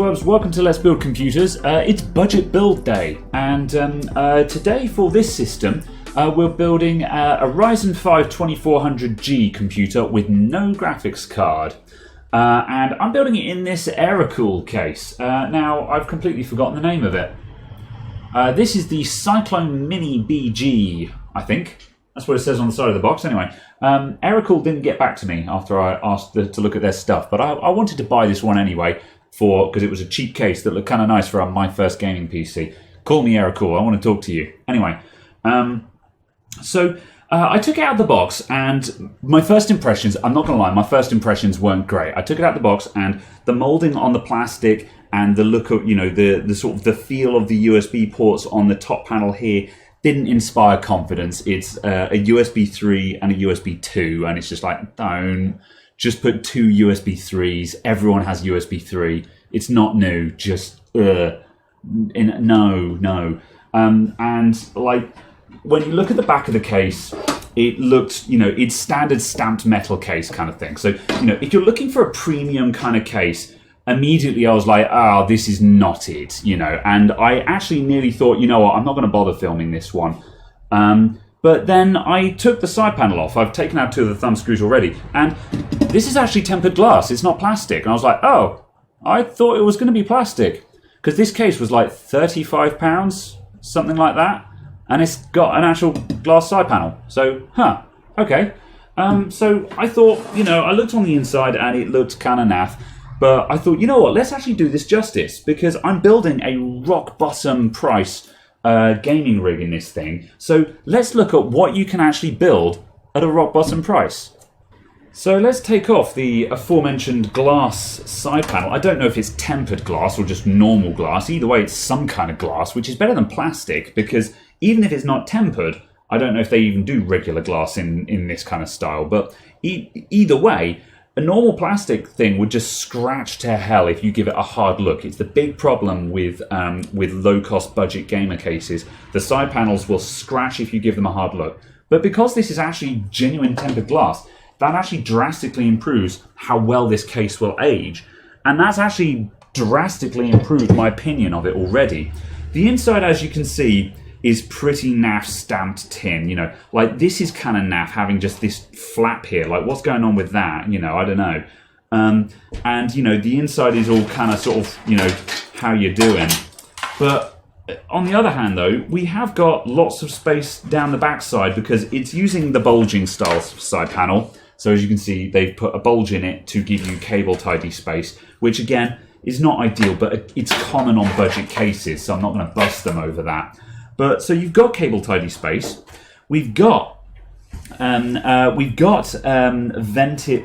interwebs, welcome to Let's Build Computers. It's budget build day, and today for this system we're building a Ryzen 5 2400G computer with no graphics card. And I'm building it in this Aerocool case. Now, I've completely forgotten the name of it. This is the Cylon Mini BG, I think. That's what it says on the side of the box. Anyway, Aerocool didn't get back to me after I asked to look at their stuff, but I wanted to buy this one anyway because it was a cheap case that looked kind of nice for my first gaming PC. Call me Aerocool. I want to talk to you. Anyway, so I took it out of the box, and my first impressions, I'm not going to lie, my first impressions weren't great. I took it out of the box, and the molding on the plastic and the look of, you know, the sort of the feel of the USB ports on the top panel here didn't inspire confidence. It's a USB 3 and a USB 2, and it's just like, don't just put two USB 3s. Everyone has USB 3. It's not new. Just no. And like when you look at the back of the case, it looked, you know, it's standard stamped metal case kind of thing. So, you know, if you're looking for a premium kind of case, immediately I was like, oh, this is not it, you know. And I actually nearly thought, you know what, I'm not going to bother filming this one. But then I took the side panel off. I've taken out two of the thumb screws already. And this is actually tempered glass. It's not plastic. And I was like, oh, I thought it was going to be plastic. Because this case was like £35, something like that. And it's got an actual glass side panel. So, okay. So I thought, you know, I looked on the inside and it looked kind of naff. But I thought, you know what, let's actually do this justice, because I'm building a rock bottom price gaming rig in this thing. So let's look at what you can actually build at a rock bottom price. So let's take off the aforementioned glass side panel. I don't know if it's tempered glass or just normal glass. Either way, it's some kind of glass, which is better than plastic, because even if it's not tempered, I don't know if they even do regular glass in this kind of style. But either way, a normal plastic thing would just scratch to hell if you give it a hard look. It's the big problem with low-cost budget gamer cases. The side panels will scratch if you give them a hard look. But because this is actually genuine tempered glass, that actually drastically improves how well this case will age. And that's actually drastically improved my opinion of it already. The inside, as you can see, is pretty naff stamped tin, you know, like this is kind of naff having just this flap here, like what's going on with that, you know, I don't know. And, you know, the inside is all kind of sort of, you know, how you're doing. But on the other hand, though, we have got lots of space down the back side because it's using the bulging style side panel. So as you can see, they've put a bulge in it to give you cable tidy space, which again is not ideal, but it's common on budget cases, so I'm not going to bust them over that. But so you've got cable tidy space. We've got vented.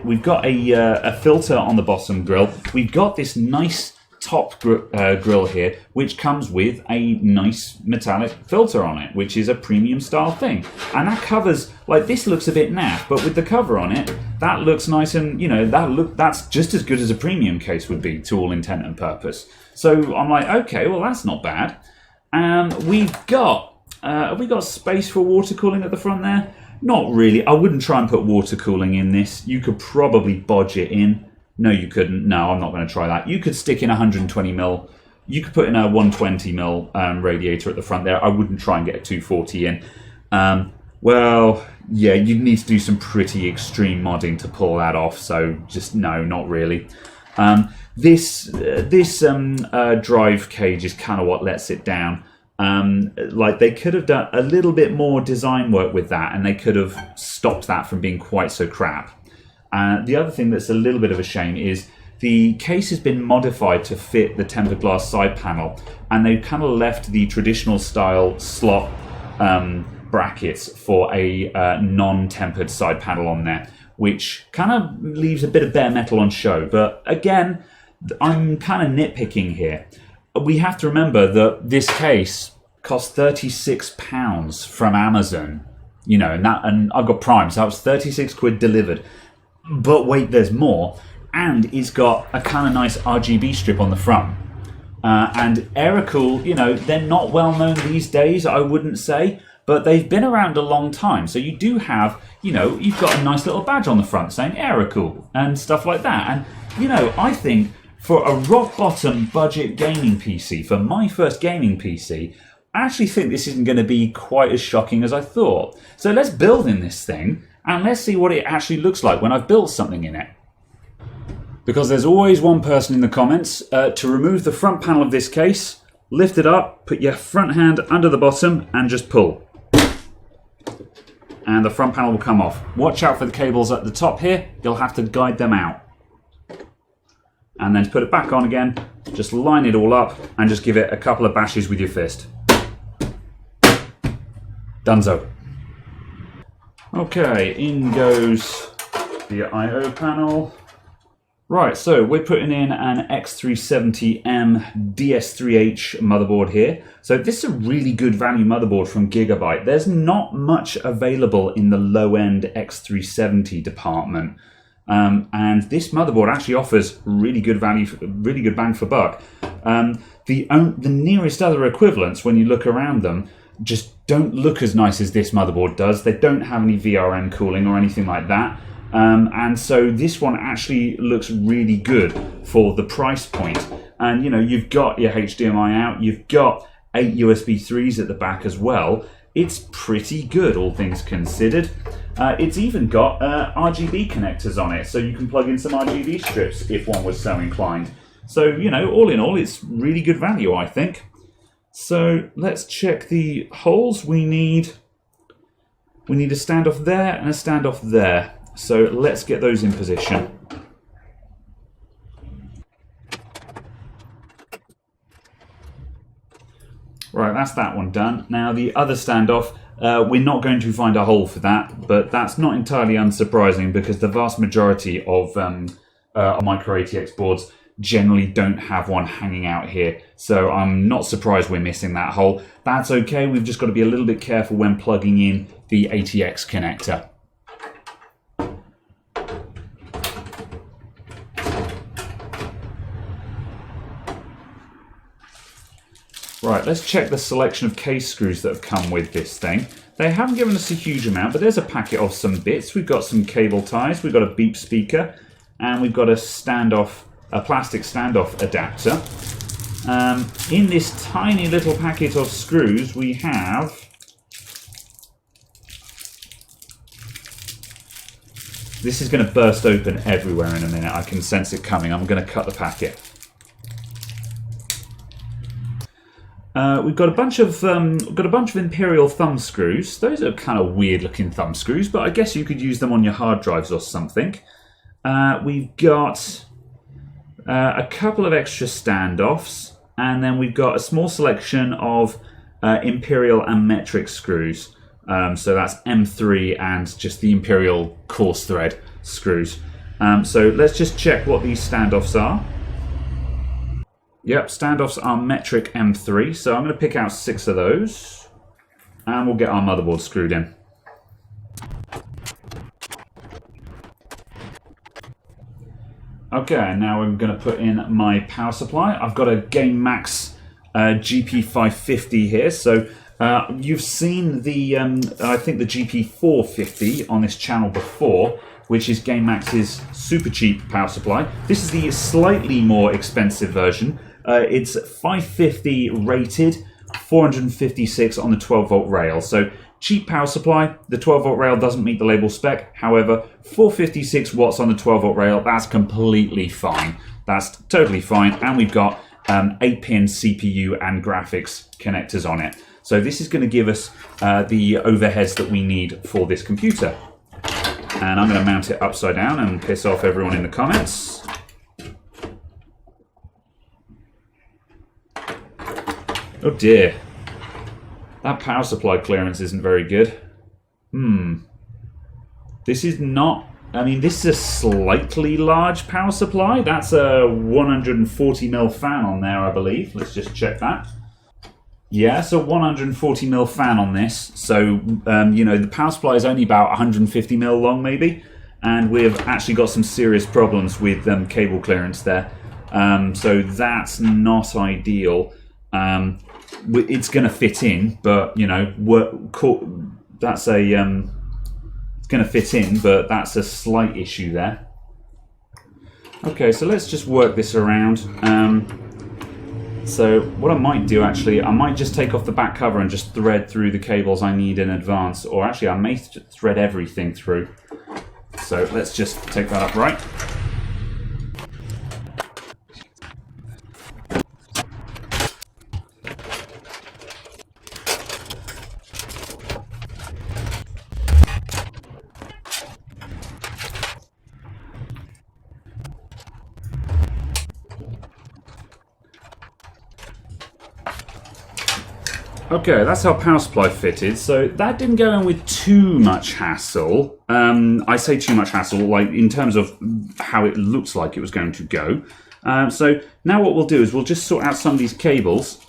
We've got a filter on the bottom grill. We've got this nice top grill here, which comes with a nice metallic filter on it, which is a premium style thing. And that covers, like, this looks a bit naff, but with the cover on it, that looks nice, and you know that's just as good as a premium case would be to all intent and purpose. So I'm like, okay, well that's not bad. We've got, have we got space for water cooling at the front there? Not really. I wouldn't try and put water cooling in this. You could probably bodge it in. No, you couldn't. No, I'm not going to try that. You could stick in 120mm. You could put in a 120mm radiator at the front there. I wouldn't try and get a 240 in. Well, yeah, you'd need to do some pretty extreme modding to pull that off. So just no, not really. This drive cage is kind of what lets it down. Like they could have done a little bit more design work with that, and they could have stopped that from being quite so crap. The other thing that's a little bit of a shame is the case has been modified to fit the tempered glass side panel, and they've kind of left the traditional style slot brackets for a non-tempered side panel on there, which kind of leaves a bit of bare metal on show. But again, I'm kind of nitpicking here. We have to remember that this case cost £36 from Amazon, you know, and I've got Prime, so that was 36 quid delivered. But wait, there's more, and it's got a kind of nice RGB strip on the front. And Aerocool, you know, they're not well known these days, I wouldn't say, but they've been around a long time. So you do have, you know, you've got a nice little badge on the front saying Aerocool and stuff like that. And, you know, I think for a rock bottom budget gaming PC, for my first gaming PC, I actually think this isn't going to be quite as shocking as I thought. So let's build in this thing and let's see what it actually looks like when I've built something in it. Because there's always one person in the comments, to remove the front panel of this case, lift it up, put your front hand under the bottom and just pull. And the front panel will come off. Watch out for the cables at the top here, you'll have to guide them out. And then to put it back on again, just line it all up and just give it a couple of bashes with your fist. Dunzo. Okay, in goes the I/O panel. Right, so we're putting in an X370M DS3H motherboard here. So this is a really good value motherboard from Gigabyte. There's not much available in the low-end X370 department. And this motherboard actually offers really good value, really good bang for buck. The nearest other equivalents, when you look around them, just don't look as nice as this motherboard does. They don't have any VRM cooling or anything like that. And so this one actually looks really good for the price point. And you know, you've got your HDMI out, you've got 8 USB 3s at the back as well. It's pretty good, all things considered. It's even got RGB connectors on it, so you can plug in some RGB strips if one was so inclined. So, you know, all in all, it's really good value, I think. So let's check the holes. We need a standoff there and a standoff there. So let's get those in position. Right, that's that one done. Now the other standoff, we're not going to find a hole for that, but that's not entirely unsurprising because the vast majority of micro ATX boards generally don't have one hanging out here. So I'm not surprised we're missing that hole. That's okay, we've just got to be a little bit careful when plugging in the ATX connector. Right, let's check the selection of case screws that have come with this thing. They haven't given us a huge amount, but there's a packet of some bits. We've got some cable ties, we've got a beep speaker, and we've got a plastic standoff adapter. In this tiny little packet of screws, we have this is going to burst open everywhere in a minute. I can sense it coming. I'm going to cut the packet. We've got a bunch of Imperial thumb screws. Those are kind of weird looking thumb screws, but I guess you could use them on your hard drives or something. We've got a couple of extra standoffs, and then we've got a small selection of Imperial and metric screws. So that's M3 and just the Imperial coarse thread screws. So let's just check what these standoffs are. Yep, standoffs are metric M3, so I'm going to pick out 6 of those, and we'll get our motherboard screwed in. Okay, now we're going to put in my power supply. I've got a GameMax GP550 here, so you've seen the, I think the GP450 on this channel before, which is GameMax's super cheap power supply. This is the slightly more expensive version. It's 550 rated, 456 on the 12 volt rail. So cheap power supply, the 12 volt rail doesn't meet the label spec. However, 456 watts on the 12 volt rail, that's completely fine. That's totally fine. And we've got 8-pin CPU and graphics connectors on it. So this is going to give us the overheads that we need for this computer. And I'm going to mount it upside down and piss off everyone in the comments. Oh dear. That power supply clearance isn't very good. This is not... I mean, this is a slightly large power supply. That's a 140mm fan on there, I believe. Let's just check that. Yeah, so 140mm fan on this. So, you know, the power supply is only about 150mm long, maybe. And we've actually got some serious problems with cable clearance there. So that's not ideal. It's going to fit in, but you know, that's a it's going to fit in, but that's a slight issue there. Okay, so let's just work this around. So what I might do actually, I might just take off the back cover and just thread through the cables I need in advance, or actually I may thread everything through. So let's just take that up right. Okay, that's how power supply fitted. So that didn't go in with too much hassle. I say too much hassle, like in terms of how it looks like it was going to go. So now what we'll do is we'll just sort out some of these cables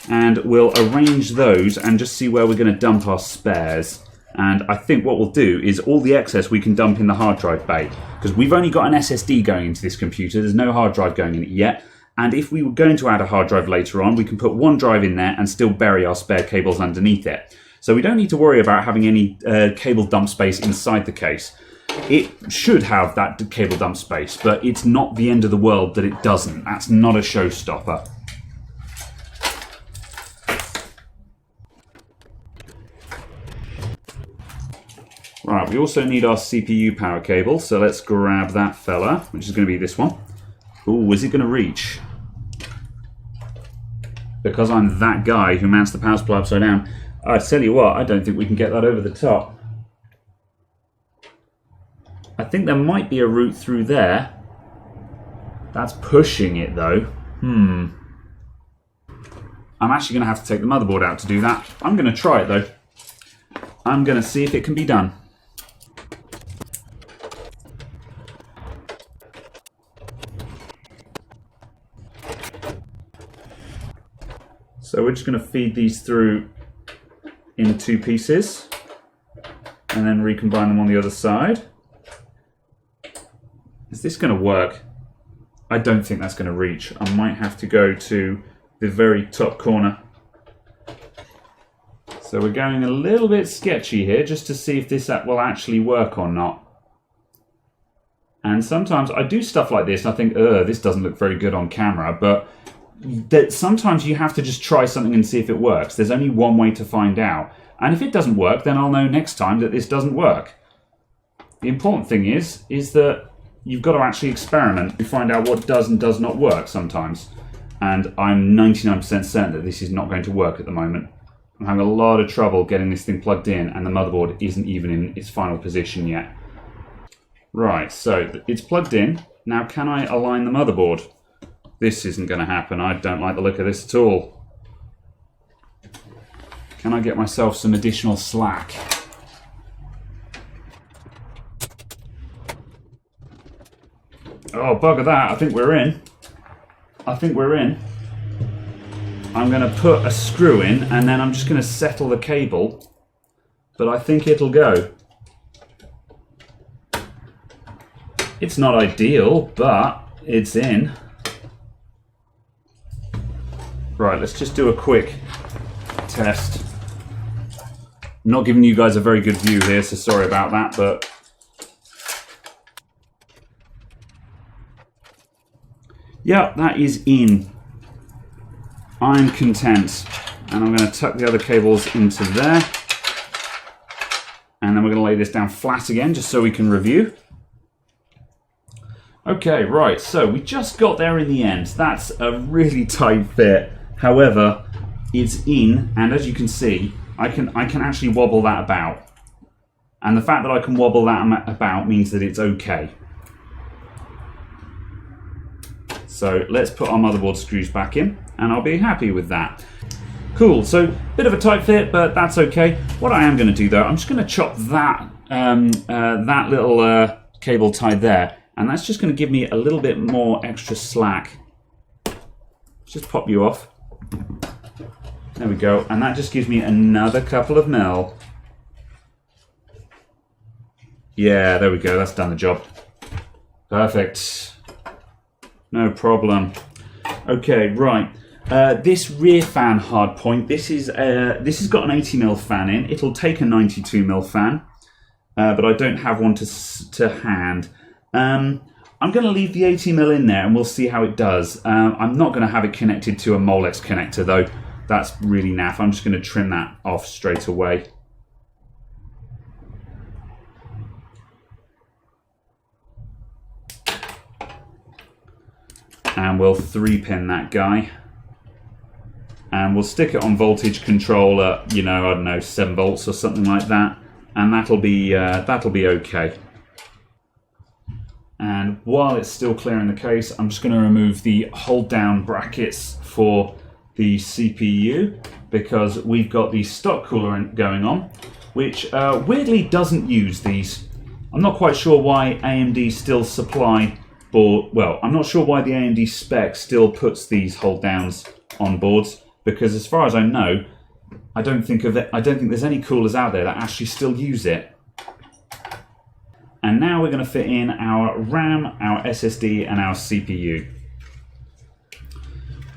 and we'll arrange those and just see where we're going to dump our spares. And I think what we'll do is all the excess we can dump in the hard drive bay, because we've only got an SSD going into this computer. There's no hard drive going in it yet. And if we were going to add a hard drive later on, we can put one drive in there and still bury our spare cables underneath it. So we don't need to worry about having any cable dump space inside the case. It should have that cable dump space, but it's not the end of the world that it doesn't. That's not a showstopper. Right, we also need our CPU power cable, so let's grab that fella, which is going to be this one. Ooh, is it going to reach? Because I'm that guy who mounts the power supply upside down, I tell you what, I don't think we can get that over the top. I think there might be a route through there. That's pushing it though. I'm actually going to have to take the motherboard out to do that. I'm going to try it though. I'm going to see if it can be done. So we're just going to feed these through in two pieces and then recombine them on the other side. Is this going to work? I don't think that's going to reach. I might have to go to the very top corner. So we're going a little bit sketchy here just to see if this will actually work or not. And sometimes I do stuff like this and I think, this doesn't look very good on camera, but that sometimes you have to just try something and see if it works. There's only one way to find out. And if it doesn't work, then I'll know next time that this doesn't work. The important thing is that you've got to actually experiment to find out what does and does not work sometimes. And I'm 99% certain that this is not going to work at the moment. I'm having a lot of trouble getting this thing plugged in and the motherboard isn't even in its final position yet. Right, so it's plugged in. Now can I align the motherboard? This isn't going to happen. I don't like the look of this at all. Can I get myself some additional slack? Oh, bugger that. I think we're in. I think we're in. I'm going to put a screw in and then I'm just going to settle the cable. But I think it'll go. It's not ideal, but it's in. Right, let's just do a quick test. I'm not giving you guys a very good view here, so sorry about that, but yeah, that is in. I'm content. And I'm going to tuck the other cables into there. And then we're going to lay this down flat again, just so we can review. Okay, right, so we just got there in the end. That's a really tight fit. However, it's in, and as you can see, I can actually wobble that about. And the fact that I can wobble that about means that it's okay. So let's put our motherboard screws back in, and I'll be happy with that. Cool, so bit of a tight fit, but that's okay. What I am going to do though, I'm just going to chop that, that little cable tie there, and that's just going to give me a little bit more extra slack. Just pop you off. There we go, and that just gives me another couple of mil. Yeah, there we go, that's done the job. Perfect. No problem. Okay, right. This rear fan hard point, this has got an 80mm fan in. It'll take a 92mm fan, but I don't have one to hand. I'm going to leave the 80mm in there and we'll see how it does. I'm not going to have it connected to a Molex connector though. That's really naff. I'm just going to trim that off straight away. And we'll 3-pin that guy. And we'll stick it on voltage control at, you know, I don't know, 7 volts or something like that. And that'll be okay. And while it's still clearing the case, I'm just going to remove the hold down brackets for the CPU, because we've got the stock cooler going on, which weirdly doesn't use these. I'm not quite sure why AMD still supply board. Well, I'm not sure why the AMD spec still puts these hold downs on boards, because as far as I know, I don't think there's any coolers out there that actually still use it. And now we're going to fit in our RAM, our SSD, and our CPU.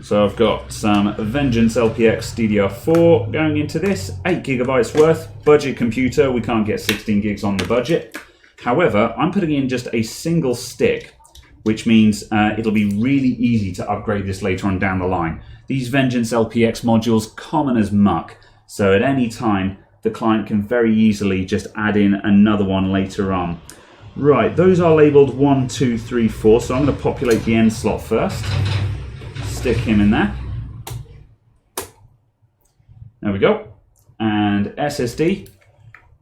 So I've got some Vengeance LPX DDR4 going into this, 8 GB worth, budget computer. We can't get 16 gigs on the budget. However, I'm putting in just a single stick, which means it'll be really easy to upgrade this later on down the line. These Vengeance LPX modules, common as muck, so at any time the client can very easily just add in another one later on. Right, those are labelled 1, 2, 3, 4, so I'm going to populate the end slot first. Stick him in there. There we go. And SSD,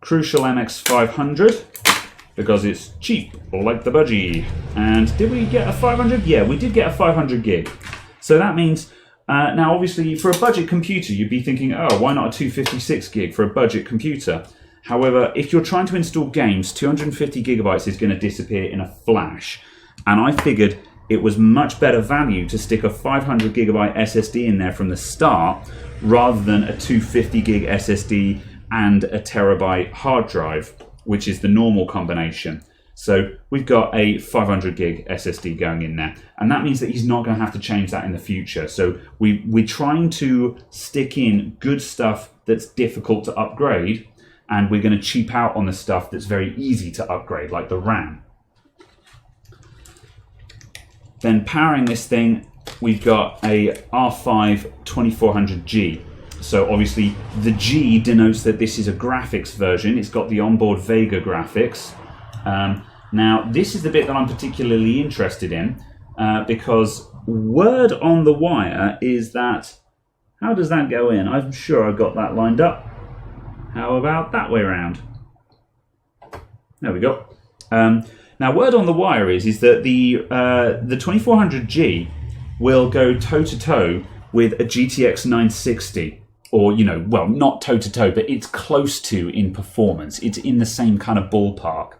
Crucial MX500, because it's cheap, like the budgie. And did we get a 500? Yeah, we did get a 500 gig. So that means, now obviously for a budget computer, you'd be thinking, oh, why not a 256 gig for a budget computer? However, if you're trying to install games, 250 gigabytes is going to disappear in a flash. And I figured it was much better value to stick a 500 gigabyte SSD in there from the start, rather than a 250 gig SSD and a terabyte hard drive, which is the normal combination. So we've got a 500 gig SSD going in there, and that means that he's not going to have to change that in the future. So we're trying to stick in good stuff that's difficult to upgrade, and we're going to cheap out on the stuff that's very easy to upgrade, like the RAM. Then powering this thing, we've got a R5 2400G. So obviously the G denotes that this is a graphics version. It's got the onboard Vega graphics. Now this is the bit that I'm particularly interested in, because word on the wire is that, how does that go in? I'm sure I got that lined up. How about that way around? There we go. Now, word on the wire is that the 2400G will go toe-to-toe with a GTX 960. Or, you know, well, not toe-to-toe, but it's close to in performance. It's in the same kind of ballpark.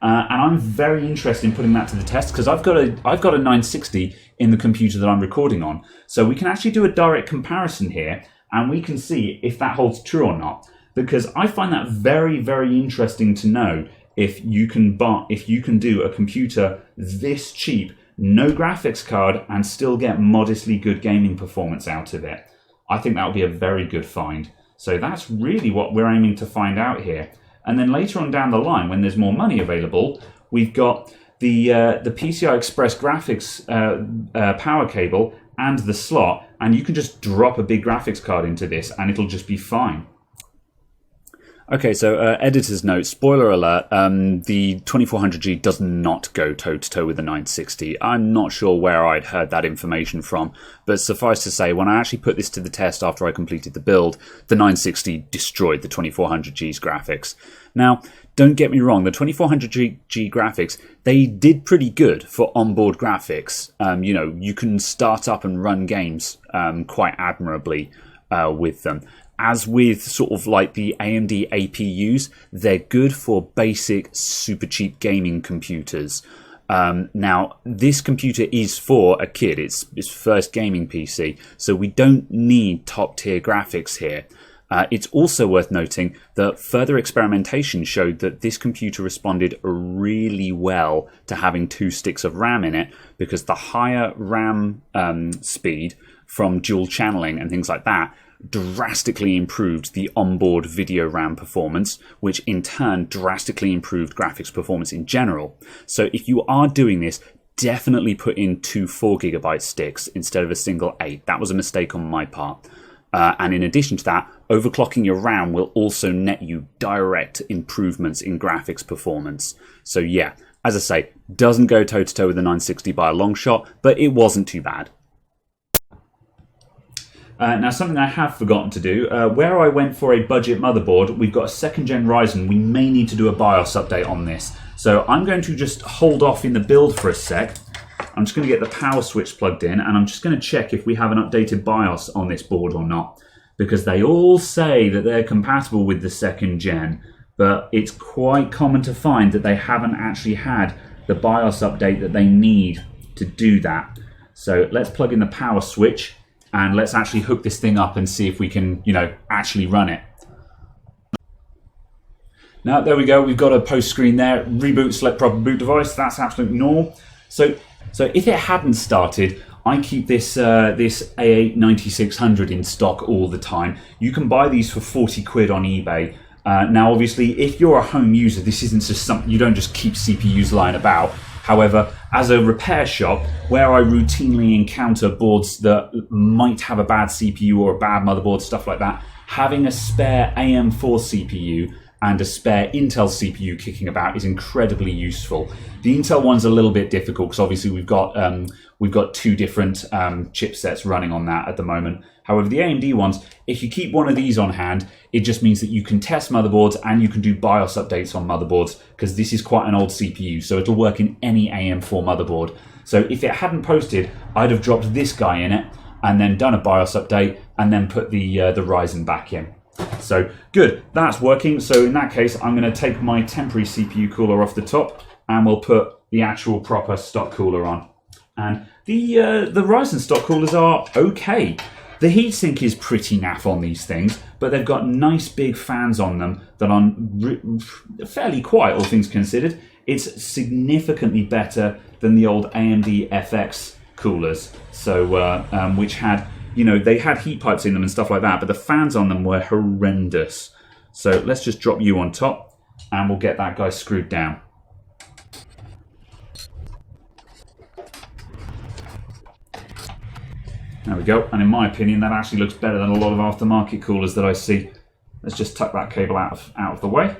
And I'm very interested in putting that to the test, because I've got a 960 in the computer that I'm recording on. So we can actually do a direct comparison here, and we can see if that holds true or not. Because I find that very, very interesting to know if you can do a computer this cheap, no graphics card, and still get modestly good gaming performance out of it. I think that would be a very good find. So that's really what we're aiming to find out here. And then later on down the line, when there's more money available, we've got the PCI Express graphics power cable and the slot, and you can just drop a big graphics card into this and it'll just be fine. Okay, so editor's note, spoiler alert, the 2400G does not go toe-to-toe with the 960. I'm not sure where I'd heard that information from, but suffice to say, when I actually put this to the test after I completed the build, the 960 destroyed the 2400G's graphics. Now, don't get me wrong, the 2400G graphics, they did pretty good for onboard graphics. You know, you can start up and run games quite admirably with them. As with sort of like the AMD APUs, they're good for basic, super cheap gaming computers. Now, this computer is for a kid. It's his first gaming PC, so we don't need top-tier graphics here. It's also worth noting that further experimentation showed that this computer responded really well to having 2 sticks of RAM in it, because the higher RAM speed from dual channeling and things like that drastically improved the onboard video RAM performance, which in turn drastically improved graphics performance in general. So if you are doing this, definitely put in two 4GB sticks instead of a single 8. That was a mistake on my part. And in addition to that, overclocking your RAM will also net you direct improvements in graphics performance. So yeah, as I say, doesn't go toe-to-toe with the 960 by a long shot, but it wasn't too bad. Now, something I have forgotten to do, where I went for a budget motherboard, we've got a 2nd gen Ryzen. We may need to do a BIOS update on this. So I'm going to just hold off in the build for a sec. I'm just going to get the power switch plugged in, and I'm just going to check if we have an updated BIOS on this board or not. Because they all say that they're compatible with the 2nd gen, but it's quite common to find that they haven't actually had the BIOS update that they need to do that. So let's plug in the power switch, and let's actually hook this thing up and see if we can, actually run it. Now, there we go. We've got a post screen there. Reboot, select proper boot device. That's absolutely normal. So if it hadn't started, I keep this A8 9600 in stock all the time. You can buy these for 40 quid on eBay. Now, obviously, if you're a home user, this isn't just something, you don't just keep CPUs lying about. However, as a repair shop, where I routinely encounter boards that might have a bad CPU or a bad motherboard, stuff like that, having a spare AM4 CPU and a spare Intel CPU kicking about is incredibly useful. The Intel one's a little bit difficult because obviously we've got two different chipsets running on that at the moment. However, the AMD ones, if you keep one of these on hand, it just means that you can test motherboards and you can do BIOS updates on motherboards, because this is quite an old CPU, so it'll work in any AM4 motherboard. So if it hadn't posted, I'd have dropped this guy in it and then done a BIOS update and then put the Ryzen back in. So good, that's working. So in that case, I'm going to take my temporary CPU cooler off the top and we'll put the actual proper stock cooler on. And the Ryzen stock coolers are okay. The heatsink is pretty naff on these things, but they've got nice big fans on them that are fairly quiet, all things considered. It's significantly better than the old AMD FX coolers, so which had, they had heat pipes in them and stuff like that, but the fans on them were horrendous. So let's just drop you on top and we'll get that guy screwed down. There we go, and in my opinion that actually looks better than a lot of aftermarket coolers that I see. Let's just tuck that cable out of the way.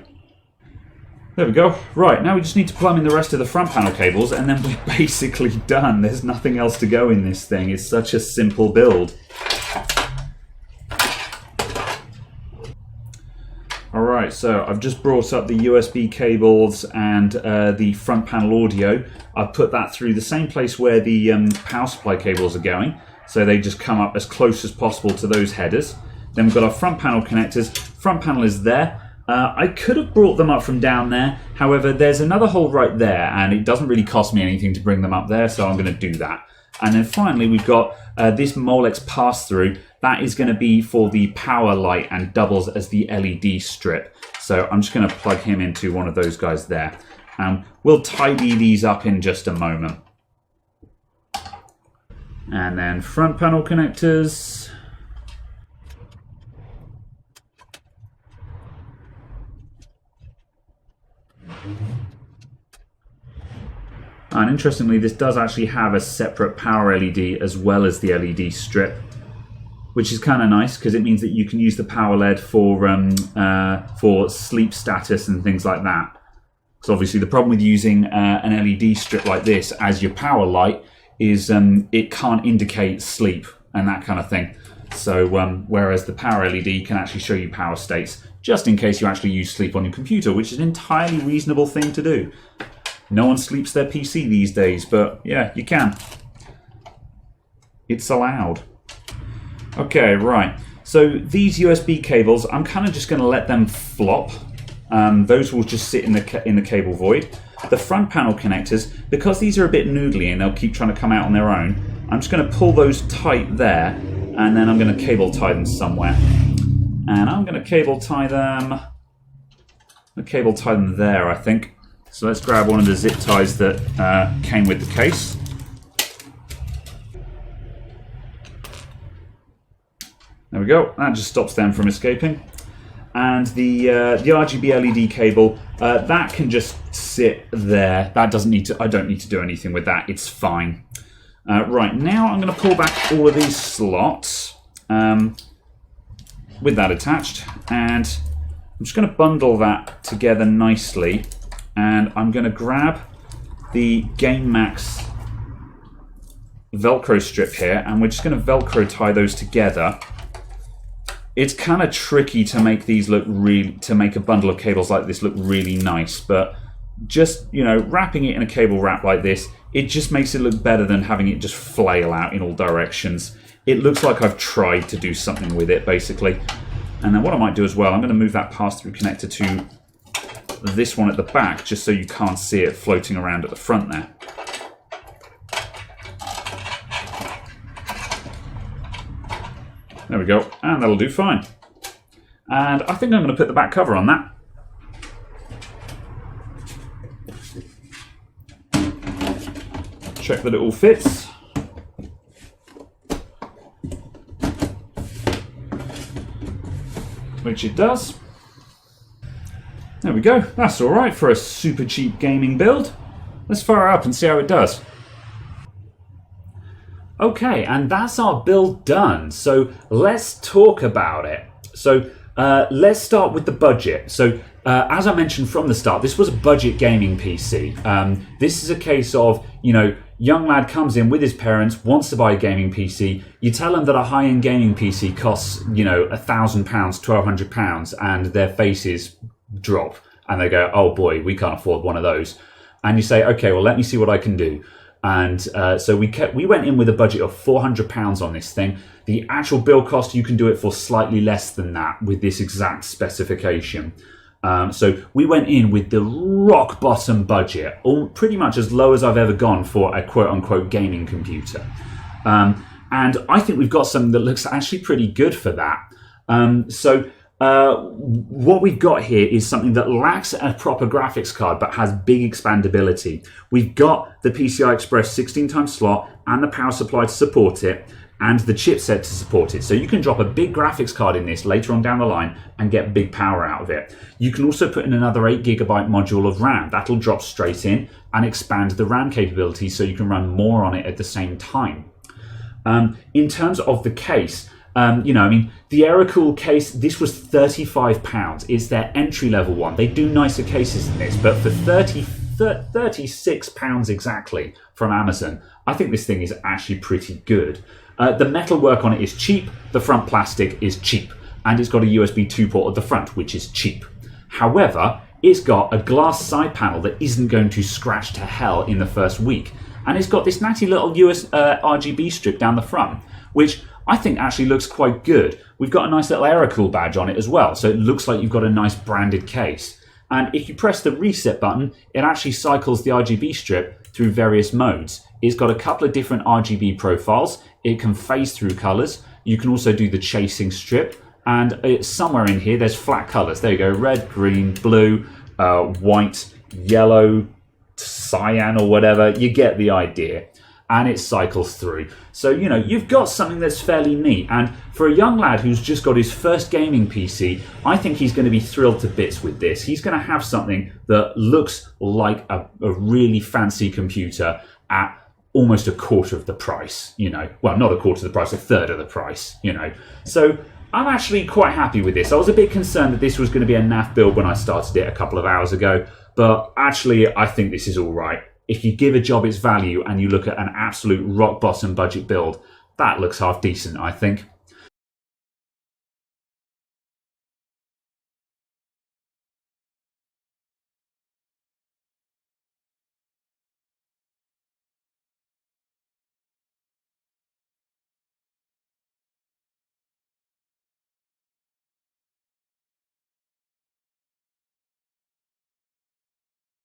There we go. Right, now we just need to plumb in the rest of the front panel cables and then we're basically done. There's nothing else to go in this thing. It's such a simple build. Alright, so I've just brought up the USB cables and the front panel audio. I've put that through the same place where the power supply cables are going, so they just come up as close as possible to those headers. Then we've got our front panel connectors. Front panel is there. I could have brought them up from down there, however there's another hole right there and it doesn't really cost me anything to bring them up there, so I'm going to do that. And then finally we've got this Molex pass-through. That is going to be for the power light and doubles as the LED strip. So I'm just going to plug him into one of those guys there. We'll tidy these up in just a moment. And then front panel connectors. And interestingly, this does actually have a separate power LED as well as the LED strip, which is kind of nice because it means that you can use the power LED for sleep status and things like that. So obviously the problem with using an LED strip like this as your power light is it can't indicate sleep and that kind of thing. So whereas the power LED can actually show you power states, just in case you actually use sleep on your computer, which is an entirely reasonable thing to do. No one sleeps their PC these days, but yeah, you can. It's allowed. Okay, right. So these USB cables, I'm kind of just going to let them flop. Those will just sit in the cable void. The front panel connectors, because these are a bit noodly and they'll keep trying to come out on their own, I'm just going to pull those tight there, and then I'm going to cable tie them somewhere. And I'm going to cable tie them. There, I think. So let's grab one of the zip ties that came with the case. There we go. That just stops them from escaping. And the RGB LED cable, that can just sit there. That doesn't need to. I don't need to do anything with that. It's fine. Right, now I'm going to pull back all of these slots with that attached, and I'm just going to bundle that together nicely, and I'm going to grab the GameMax Velcro strip here, and we're just going to Velcro tie those together. It's kind of tricky to make these look to make a bundle of cables like this look really nice, but just, you know, wrapping it in a cable wrap like this, it just makes it look better than having it just flail out in all directions. It looks like I've tried to do something with it, basically. And then what I might do as well, I'm going to move that pass-through connector to this one at the back, just so you can't see it floating around at the front there. There we go, and that'll do fine. And I think I'm going to put the back cover on that. Check that it all fits. Which it does. There we go, that's alright for a super cheap gaming build. Let's fire it up and see how it does. Okay, and that's our build done. So let's talk about it. So let's start with the budget. So as I mentioned from the start, this was a budget gaming PC. This is a case of, you know, young lad comes in with his parents, wants to buy a gaming PC. You tell them that a high-end gaming PC costs, you know, £1,000, £1,200, and their faces drop. And they go, oh boy, we can't afford one of those. And you say, okay, well, let me see what I can do. And so we went in with a budget of £400 on this thing. The actual build cost, you can do it for slightly less than that with this exact specification. So we went in with the rock bottom budget, pretty much as low as I've ever gone for a quote unquote gaming computer. And I think we've got something that looks actually pretty good for that. What we've got here is something that lacks a proper graphics card but has big expandability. We've got the PCI Express 16x slot and the power supply to support it, and the chipset to support it. So you can drop a big graphics card in this later on down the line and get big power out of it. You can also put in another 8GB module of RAM. That'll drop straight in and expand the RAM capability so you can run more on it at the same time. In terms of the case, you know, I mean, the Aerocool case, this was £35. It's their entry-level one. They do nicer cases than this, but for £36 exactly from Amazon, I think this thing is actually pretty good. The metalwork on it is cheap, the front plastic is cheap, and it's got a USB 2 port at the front, which is cheap. However, it's got a glass side panel that isn't going to scratch to hell in the first week, and it's got this natty little RGB strip down the front, which I think actually looks quite good. We've got a nice little Aerocool badge on it as well, so it looks like you've got a nice branded case. And if you press the reset button, it actually cycles the RGB strip through various modes. It's got a couple of different RGB profiles. It can phase through colors. You can also do the chasing strip. And somewhere in here, there's flat colors. There you go, red, green, blue, white, yellow, cyan or whatever. You get the idea. And it cycles through. So, you know, you've got something that's fairly neat. And for a young lad who's just got his first gaming PC, I think he's going to be thrilled to bits with this. He's going to have something that looks like a really fancy computer at almost a quarter of the price, you know. Well, not a quarter of the price, a third of the price, you know. So I'm actually quite happy with this. I was a bit concerned that this was going to be a naff build when I started it a couple of hours ago. But actually, I think this is all right. If you give a job its value and you look at an absolute rock bottom budget build, that looks half decent, I think.